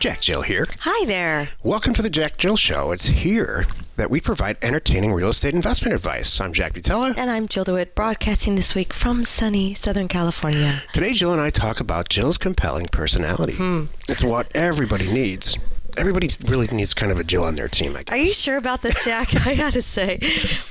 Jack Jill here. Hi there. Welcome to the Jack Jill Show. It's here that we provide entertaining real estate investment advice. I'm Jack Butala. And I'm Jill DeWit, broadcasting this week from sunny Southern California. Today, Jill and I talk about Jill's compelling personality. It's what everybody needs. Everybody really needs kind of a Jill on their team, I guess. Are you sure about this, Jack? I gotta say,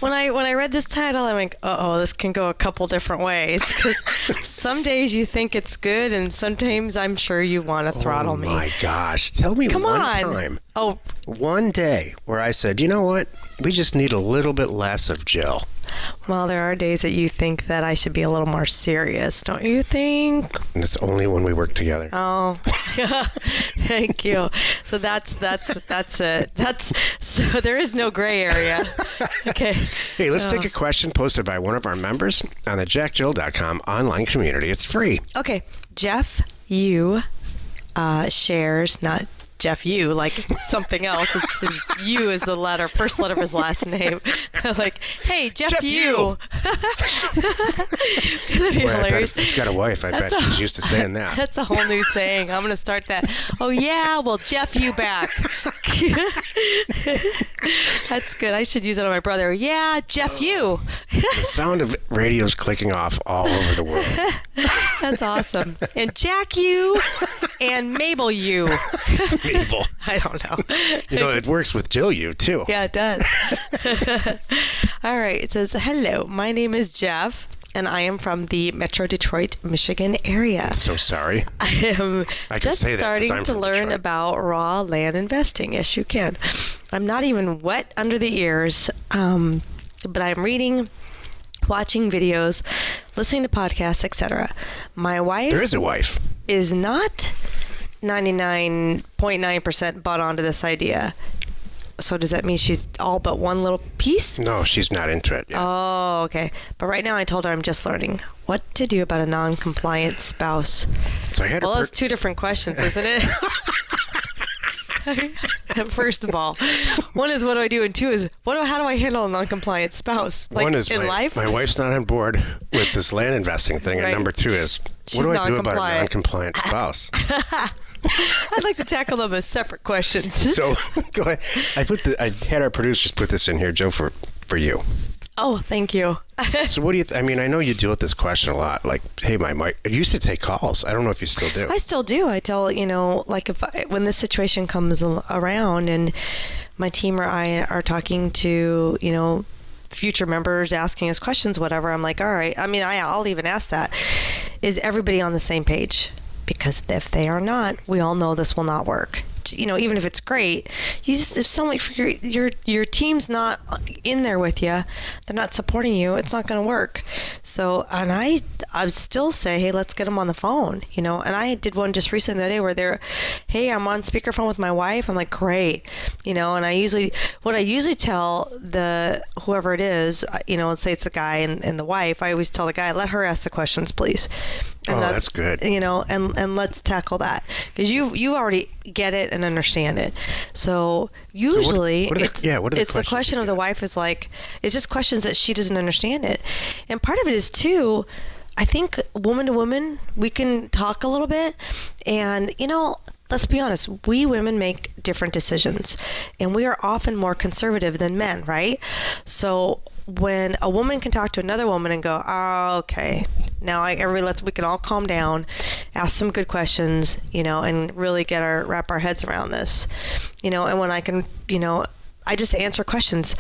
when I read this title, I'm like, this can go a couple different ways. Because some days you think it's good, and sometimes I'm sure you want to throttle me. Oh my gosh! Tell me Come one on. time. Oh, one day where I said, you know what? We just need a little bit less of Jill. well, there are days that you think that I should be a little more serious, don't you think? And it's only when we work together. Oh, thank you. So that's it. So there is no gray area. Okay. Hey, let's take a question posted by one of our members on the jackjill.com online community. It's free. Okay. Jeff Yu shares, not Jeff Yu, like something else. It's his U is the first letter of his last name. Like, hey, Jeff Yu. He's got a wife. I bet she's used to saying that. That's a whole new saying. I'm going to start that. Oh, yeah, well, Jeff Yu back. That's good. I should use it on my brother. Yeah, Jeff Yu. The sound of radios clicking off all over the world. That's awesome. And Jack Yu and Mabel Yu. Mabel. I don't know. You know, it works with Jill Yu, too. Yeah, it does. All right. It says, hello, my name is Jeff, and I am from the Metro Detroit, Michigan area. I'm so sorry. I am just starting to learn about raw land investing. Yes, you can. I'm not even wet under the ears, but I'm reading, watching videos, listening to podcasts, etc. My wife... There is a wife. ...is not 99.9% bought onto this idea. So does that mean she's all but one little piece? No, she's not into it yet. Oh, okay. But right now I told her I'm just learning what to do about a non-compliant spouse. So I had that's two different questions, isn't it? First of all, one is what do I do, and two is how do I handle a non-compliant spouse? Like, one is in life? My wife's not on board with this land investing thing, Right. And number two is what do I do about a non-compliant spouse? I'd like to tackle them as separate questions. So go ahead. I had our producers put this in here, Joe, for you. Oh, thank you. So what do you? I mean, I know you deal with this question a lot. Like, hey, I used to take calls. I don't know if you still do. I still do. I tell like when this situation comes around and my team or I are talking to future members asking us questions, whatever. I'm like, all right. I mean, I'll even ask that. Is everybody on the same page? Because if they are not, we all know this will not work. Even if it's great, if someone your team's not in there with you, they're not supporting you, it's not going to work. So, and I still say, hey, let's get them on the phone. And I did one just recently the other day where hey, I'm on speakerphone with my wife. I'm like, great. And what I usually tell whoever it is, let's say it's a guy and the wife, I always tell the guy, let her ask the questions, please. And that's good. And let's tackle that because you already get it and understand it. So usually it's a question of the wife is like, it's just questions that she doesn't understand it. And part of it is too, I think woman to woman, we can talk a little bit and, let's be honest, we women make different decisions and we are often more conservative than men, right? So when a woman can talk to another woman and go, oh, okay, now we can all calm down, ask some good questions, and really wrap our heads around this, and when I can, I just answer questions.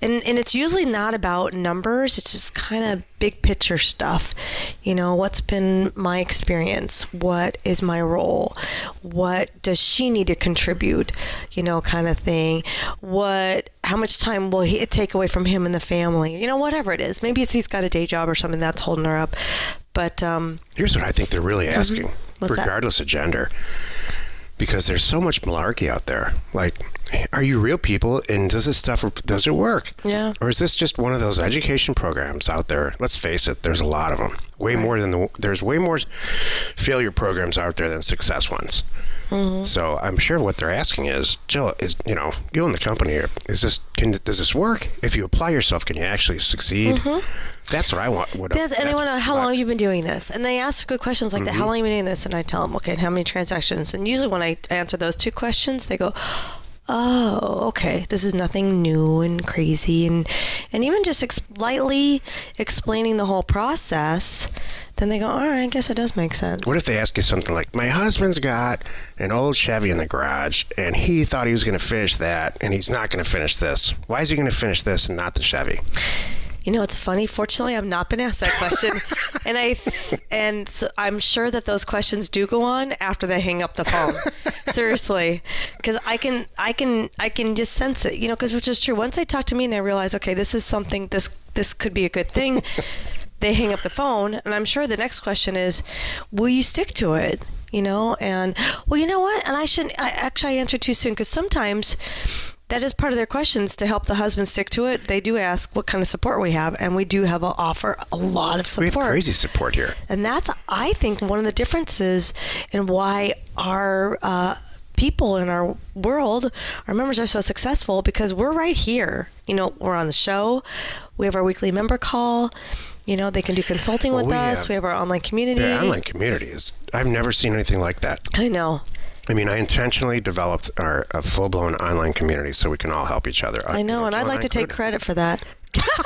And it's usually not about numbers. It's just kind of big picture stuff. What's been my experience? What is my role? What does she need to contribute? Kind of thing. How much time will it take away from him and the family? Whatever it is. Maybe he's got a day job or something that's holding her up. But here's what I think they're really asking, regardless of gender. Because there's so much malarkey out there. Like, are you real people? And does it work? Yeah. Or is this just one of those education programs out there? Let's face it, there's a lot of them. There's way more failure programs out there than success ones. Mm-hmm. So I'm sure what they're asking is, Jill, you own the company here. Does this work? If you apply yourself, can you actually succeed? Mm-hmm. That's what I want. And they want to know, how long have you been doing this? And they ask good questions like that. How long have you been doing this? And I tell them, okay, how many transactions? And usually when I answer those 2 questions, they go, oh, okay, this is nothing new and crazy. And even just lightly explaining the whole process, then they go, all right, I guess it does make sense. What if they ask you something like, my husband's got an old Chevy in the garage, and he thought he was going to finish that, and he's not going to finish this. Why is he going to finish this and not the Chevy? It's funny. Fortunately, I've not been asked that question, and so I'm sure that those questions do go on after they hang up the phone. Seriously, because I can just sense it. Because which is true. Once they talk to me and they realize, okay, this is something. This could be a good thing. They hang up the phone, and I'm sure the next question is, will you stick to it? And well, you know what? And I answered too soon, because sometimes that is part of their questions to help the husband stick to it. They do ask what kind of support we have, and we do offer a lot of support. We have crazy support here. And that's, I think, one of the differences in why our people in our world, our members are so successful, because we're right here. We're on the show. We have our weekly member call. They can do consulting with us. We have our online community. The online community I've never seen anything like that. I know. I mean, I intentionally developed a full-blown online community so we can all help each other. I know, and I'd like to take credit for that.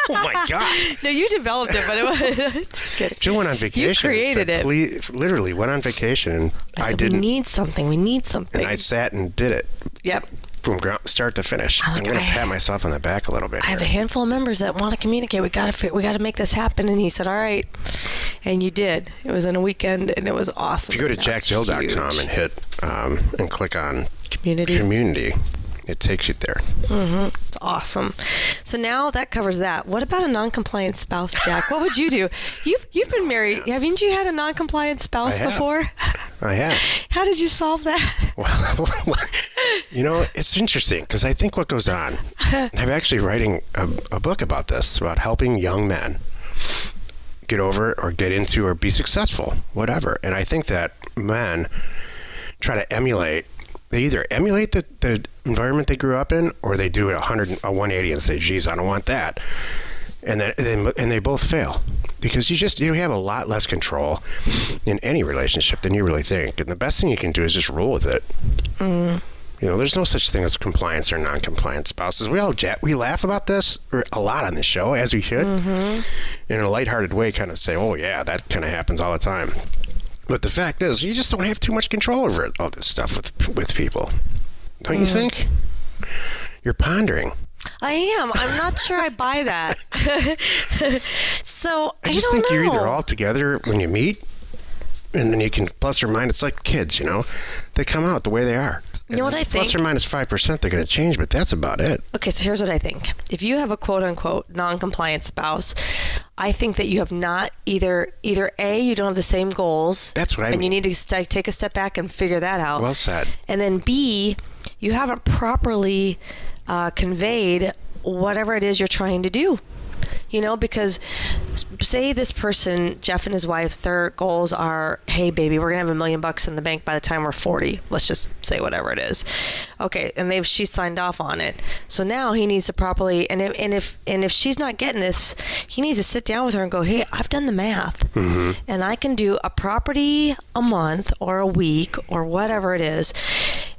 Oh, my God. No, you developed it, but it was... Just kidding. Jill went on vacation. You created it. Literally went on vacation, and I said, we need something. And I sat and did it. Yep. From start to finish. I'm going to pat myself on the back a little bit. I have a handful of members that want to communicate. We got to make this happen. And he said, all right. And you did. It was in a weekend, and it was awesome. If you go to jackjill.com and hit and click on community, it takes you there. Mm-hmm. It's awesome. So now that covers that. What about a non-compliant spouse, Jack? What would you do? You've been married. Haven't you had a non-compliant spouse before? I have. How did you solve that? Well, it's interesting, because I think what goes on, I'm actually writing a book about this, about helping young men get over or get into or be successful, whatever. And I think that men try to emulate. They either emulate the environment they grew up in, or they do a 180 and say, geez, I don't want that. And they both fail, because you have a lot less control in any relationship than you really think. And the best thing you can do is just roll with it. Mm. There's no such thing as compliance or non-compliant spouses. We laugh about this a lot on this show, as we should, in a lighthearted way, kind of say, oh yeah, that kind of happens all the time. But the fact is, you just don't have too much control over all this stuff with people. Don't you think? You're pondering. I am. I'm not sure I buy that. So I just think you're either all together when you meet, and then you can plus or minus. It's like kids, they come out the way they are. You know what I think? Plus or minus 5%, they're going to change, but that's about it. Okay, so here's what I think. If you have a quote-unquote non-compliant spouse, I think that you have not either A, you don't have the same goals. That's what I mean. And you need to take a step back and figure that out. Well said. And then B, you haven't properly conveyed whatever it is you're trying to do. Because say this person, Jeff and his wife, their goals are, hey, baby, we're going to have $1 million in the bank by the time we're 40. Let's just say whatever it is. Okay, and she signed off on it. So now he needs to properly, and if she's not getting this, he needs to sit down with her and go, hey, I've done the math, and I can do a property a month or a week or whatever it is,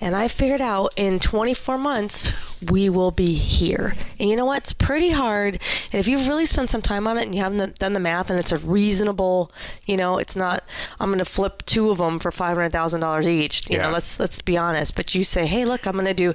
and I figured out in 24 months we will be here. And you know what? It's pretty hard. And if you've really spent some time on it and you haven't done the math and it's a reasonable, it's not, I'm going to flip 2 of them for $500,000 each. You know, let's be honest. But you say, hey, look, I'm going to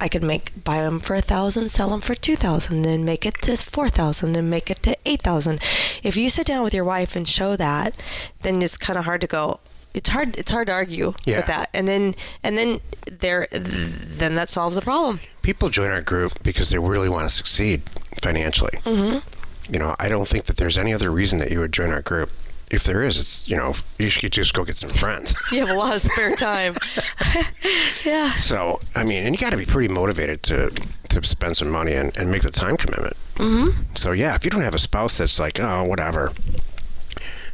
I could buy them for $1,000, sell them for $2,000, then make it to $4,000, then make it to $8,000. If you sit down with your wife and show that, then it's kind of hard to go. It's hard to argue with that, and then that solves the problem. People join our group because they really want to succeed financially. I don't think that there's any other reason that you would join our group. If there is, it's you should just go get some friends. You have a lot of spare time. Yeah. So and you got to be pretty motivated to spend some money and make the time commitment. So if you don't have a spouse that's like, oh, whatever,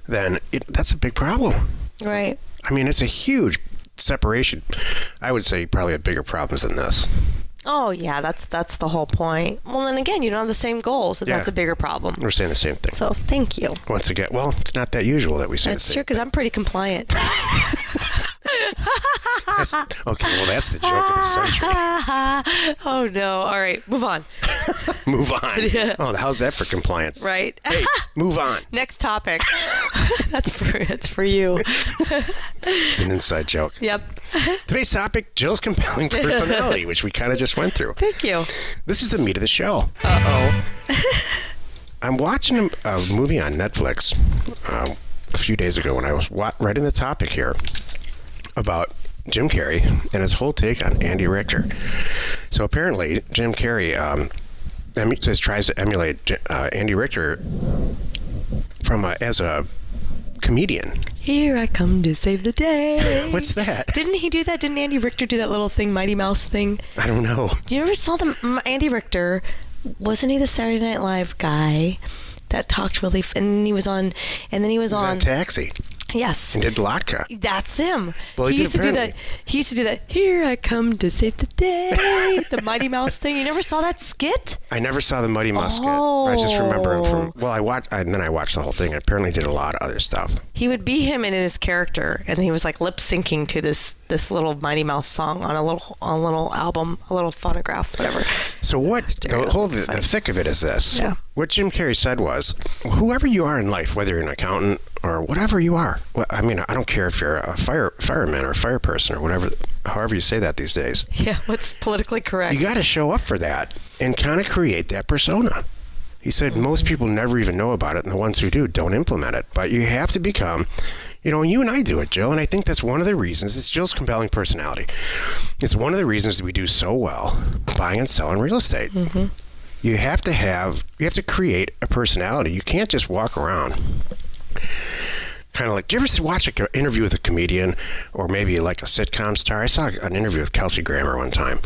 then that's a big problem. Right. It's a huge separation, I would say you probably have bigger problems than this. Oh, yeah, that's the whole point. Well, then again, you don't have the same goals, and that's a bigger problem. We're saying the same thing. So, thank you. Once again, well, it's not that usual that we say That's true, because I'm pretty compliant. Okay, well, that's the joke of the century. Oh, no. All right, move on. Move on. Yeah. Oh, how's that for compliance? Right. Hey, move on. Next topic. That's for you. It's an inside joke. Yep. Today's topic, Jill's compelling personality, which we kind of just went through. Thank you. This is the meat of the show. Uh-oh. I'm watching a movie on Netflix a few days ago when I was writing the topic here about Jim Carrey and his whole take on Andy Richter. So apparently, Jim Carrey tries to emulate Andy Richter as a comedian. Here I come to save the day. What's that? Didn't he do that? Didn't Andy Richter do that little thing, Mighty Mouse thing? I don't know. You ever saw Andy Richter? Wasn't he the Saturday Night Live guy that talked really? And then he was on Taxi. Yes. And did Latka. That's him. Well, he used to do that. He used to do that. Here I come to save the day. The Mighty Mouse thing. You never saw that skit? I never saw the Mighty Mouse skit. I just remember him from. Well, I watched the whole thing. And apparently, did a lot of other stuff. He would be him in his character, and he was like lip syncing to this little Mighty Mouse song on a little album, a little phonograph, whatever. So the thick of it is this. Yeah. What Jim Carrey said was, whoever you are in life, whether you're an accountant or whatever you are, I mean, I don't care if you're a fireman or a fire person or whatever, however you say that these days. Yeah, what's politically correct? You got to show up for that and kind of create that persona. He said most people never even know about it, and the ones who do don't implement it. But you have to become, you and I do it, Jill, and I think that's one of the reasons. It's Jill's compelling personality. It's one of the reasons that we do so well buying and selling real estate. Mm-hmm. You have to create a personality. You can't just walk around kind of like, do you ever watch an interview with a comedian or maybe like a sitcom star? I saw an interview with Kelsey Grammer one time,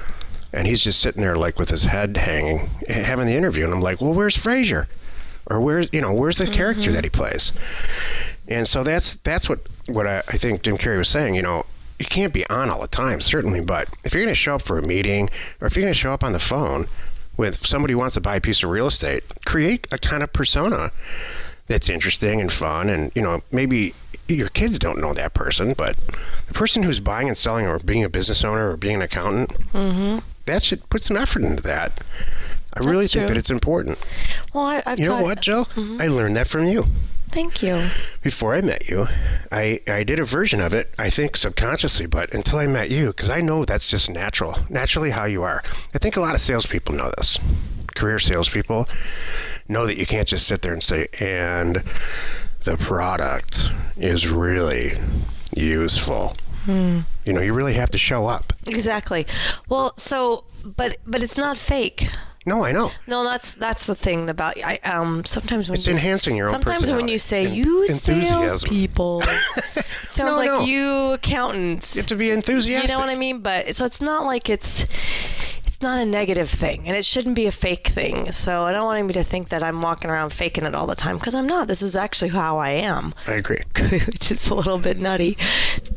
and he's just sitting there like with his head hanging, having the interview, and I'm like, well, where's Frasier? Or where's the character that he plays? And so that's what I think Jim Carrey was saying, you can't be on all the time, certainly, but if you're going to show up for a meeting or if you're going to show up on the phone with somebody who wants to buy a piece of real estate, create a kind of persona that's interesting and fun. And, maybe your kids don't know that person, but the person who's buying and selling or being a business owner or being an accountant, that should put some effort into that. I really think that it's important. Well, you know what, Jill? I learned that from you. Thank you. Before I met you, I did a version of it, I think subconsciously, but until I met you, because I know that's just naturally how you are. I think a lot of salespeople know this. Career salespeople know that you can't just sit there and say, and the product is really useful. You really have to show up. Exactly. Well, but it's not fake. No, I know. No, that's the thing about sometimes when it's enhancing your own personality. Sometimes when you say you salespeople, it sounds like you accountants. You have to be enthusiastic. You know what I mean? But so it's not like it's not a negative thing, and it shouldn't be a fake thing. So I don't want anybody to think that I'm walking around faking it all the time, because I'm not. This is actually how I am. I agree. Which is a little bit nutty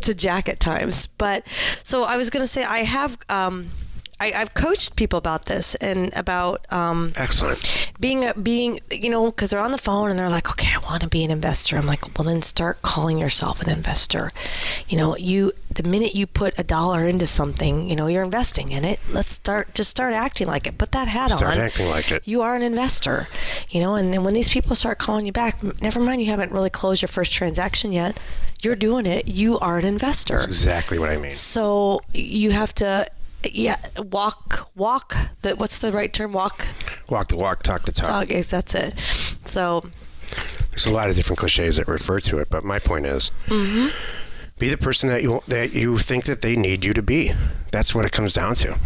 to Jack at times. But so I was going to say I have. I've coached people about this and about excellent being because they're on the phone and they're like, okay, I want to be an investor. I'm like, well, then start calling yourself an investor. The minute you put $1 into something, you're investing in it. Just start acting like it. Put that hat on. Start acting like it. You are an investor, and then when these people start calling you back, never mind, you haven't really closed your first transaction yet. You're doing it. You are an investor. That's exactly what I mean. So you have to. Yeah, walk. What's the right term? Walk the walk, talk the talk. That's it. So there's a lot of different cliches that refer to it, but my point is, be the person that you think that they need you to be. That's what it comes down to.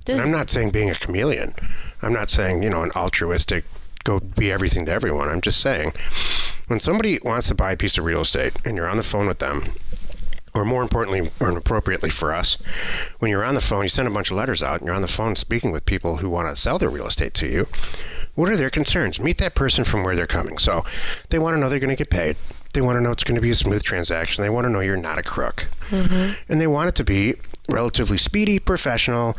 And I'm not saying being a chameleon. I'm not saying an altruistic go be everything to everyone. I'm just saying when somebody wants to buy a piece of real estate and you're on the phone with them. Or more importantly, or appropriately for us, when you're on the phone, you send a bunch of letters out and you're on the phone speaking with people who want to sell their real estate to you. What are their concerns? Meet that person from where they're coming. So they want to know they're going to get paid. They want to know it's going to be a smooth transaction. They want to know you're not a crook. And they want it to be relatively speedy, professional,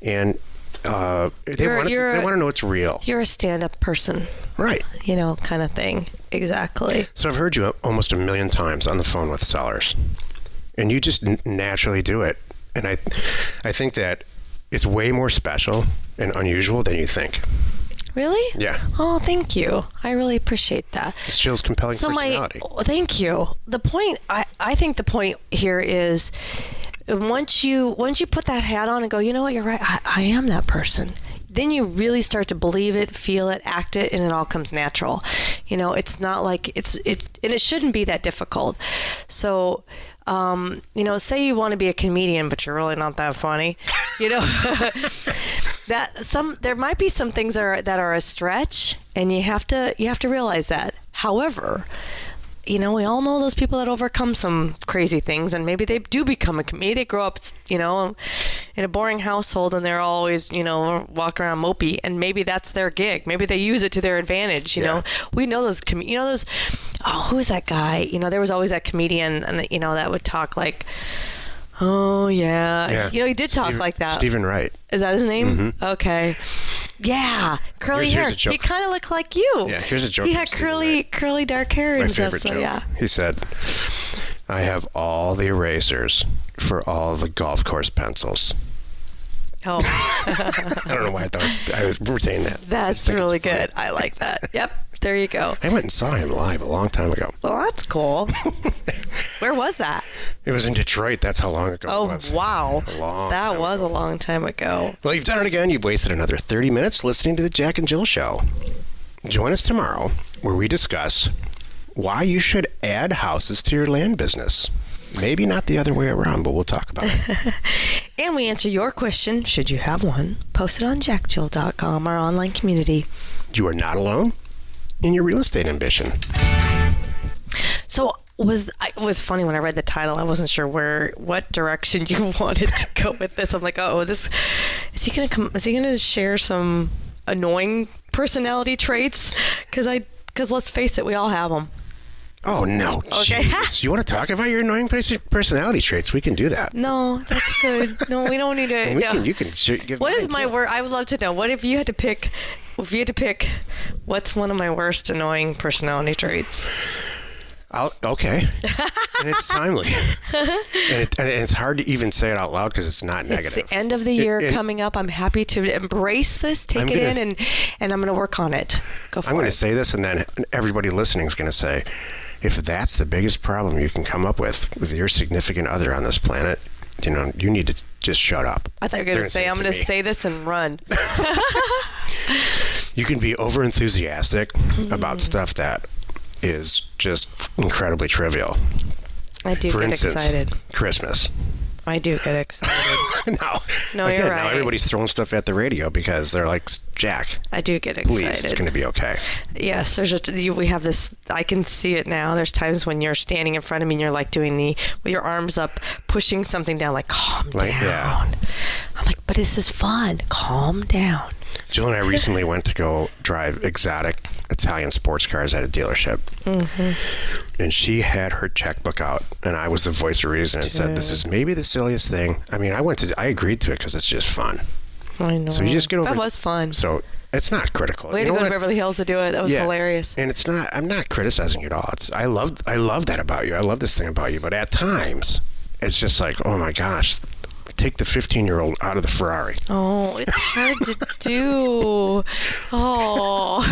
and they want to know it's real. You're a stand-up person. Right. Kind of thing. Exactly. So I've heard you almost 1 million times on the phone with sellers, and you just naturally do it. And I think that it's way more special and unusual than you think. Really? Yeah. Oh, thank you. I really appreciate that. It's Jill's compelling personality. Thank you. The point, I think the point here is once you put that hat on and go, you know what, you're right, I am that person. Then you really start to believe it, feel it, act it, and it all comes natural. It's not like and it shouldn't be that difficult. So, say you want to be a comedian, but you're really not that funny. There might be some things that are a stretch, and you have to realize that. However, we all know those people that overcome some crazy things, and maybe they do become maybe they grow up, in a boring household, and they're always, walk around mopey, and maybe that's their gig. Maybe they use it to their advantage. We know those, who's that guy? There was always that comedian, and that would talk like, oh yeah. He did talk like that. Stephen Wright. Is that his name? Mm-hmm. Okay. Yeah, curly hair. He kind of looked like you. Yeah, here's a joke. He had curly dark hair and stuff. So yeah. He said, "I have all the erasers for all the golf course pencils." Oh. I don't know why I thought I was saying that. That's really good. I like that. Yep. There you go. I went and saw him live a long time ago. Well, that's cool. Where was that? It was in Detroit. That's how long ago it was. Oh, wow. That was a long time ago. Well, you've done it again. You've wasted another 30 minutes listening to the Jack and Jill Show. Join us tomorrow where we discuss why you should add houses to your land business. Maybe not the other way around, but we'll talk about it. And we answer your question, should you have one, posted on jackjill.com, our online community. You are not alone in your real estate ambition. So it was funny when I read the title. I wasn't sure what direction you wanted to go with this. I'm like, is he gonna share some annoying personality traits? Because let's face it, we all have them. Oh, no. Okay. You want to talk about your annoying personality traits? We can do that. No, that's good. No, we don't need to. You can give What is my word? I would love to know. What if you had to pick? What's one of my worst annoying personality traits? Okay. And it's timely. and it's hard to even say it out loud because it's not negative. It's the end of the year coming up. I'm happy to embrace this, take it in, and I'm going to work on it. Go for it. I'm going to say this, and then everybody listening is going to say, if that's the biggest problem you can come up with your significant other on this planet, you need to just shut up. I thought you were going to say, I'm going to say this and run. You can be over-enthusiastic about stuff that is just incredibly trivial. I do get excited. Christmas. I do get excited. No, you're right. Now everybody's throwing stuff at the radio because they're like, Jack, I do get excited. Please, it's going to be okay. Yes, we have this. I can see it now. There's times when you're standing in front of me and you're like doing with your arms up, pushing something down, like calm down. Yeah. I'm like, but this is fun. Calm down. Jill and I recently went to go drive exotic Italian sports cars at a dealership. Mm-hmm. And she had her checkbook out, and I was the voice of reason and said, this is maybe the silliest thing. I mean, I agreed to it because it's just fun. I know. So you just get over. That was fun. So it's not critical. We had to go to Beverly Hills to do it. That was hilarious. And it's not. I'm not criticizing you at all. I love that about you. I love this thing about you. But at times, it's just like, oh my gosh. Take the 15-year-old out of the Ferrari. Oh, it's hard to do. Oh.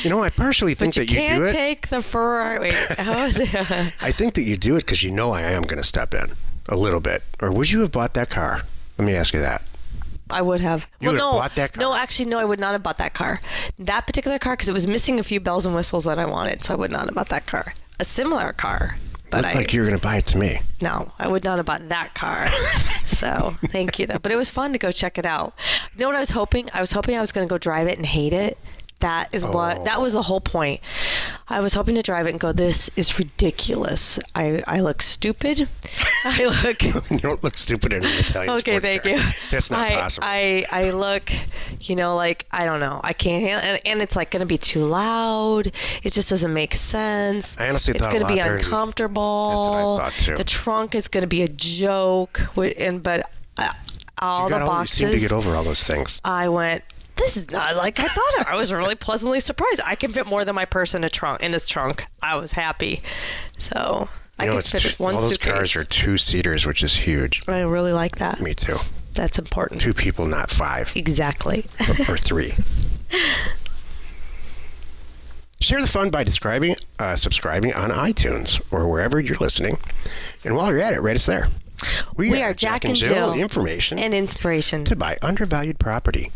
I partially think that you do it. But you can't take the Ferrari. Wait, how is it? I think that you do it because I am going to step in a little bit. Or would you have bought that car? Let me ask you that. I would have. You would have bought that car? No, actually, no, I would not have bought that car. That particular car, because it was missing a few bells and whistles that I wanted, so I would not have bought that car. A similar car. But looked like you were going to buy it to me. No, I would not have bought that car. So, thank you, though. But it was fun to go check it out. You know what I was hoping? I was hoping I was going to go drive it and hate it. That was the whole point. I was hoping to drive it and go, this is ridiculous. I look stupid. You don't look stupid in an Italian okay, sports thank car. you. That's not possible. I look, like, I don't know. I can't handle it. And it's like going to be too loud. It just doesn't make sense. I honestly thought it's going to be uncomfortable. That's what I thought too. The trunk is going to be a joke. But all the boxes. You seem to get over all those things. I went, this is not like I thought. I was really pleasantly surprised. I can fit more than my purse in this trunk. I was happy. So I could fit one all those suitcase. cars are 2-seaters, which is huge. I really like that. Me too. That's important. 2 people, not 5. Exactly. or 3. Share the fun by subscribing on iTunes or wherever you're listening. And while you're at it, rate us there. We are Jack and Jill. Information and inspiration to buy undervalued property.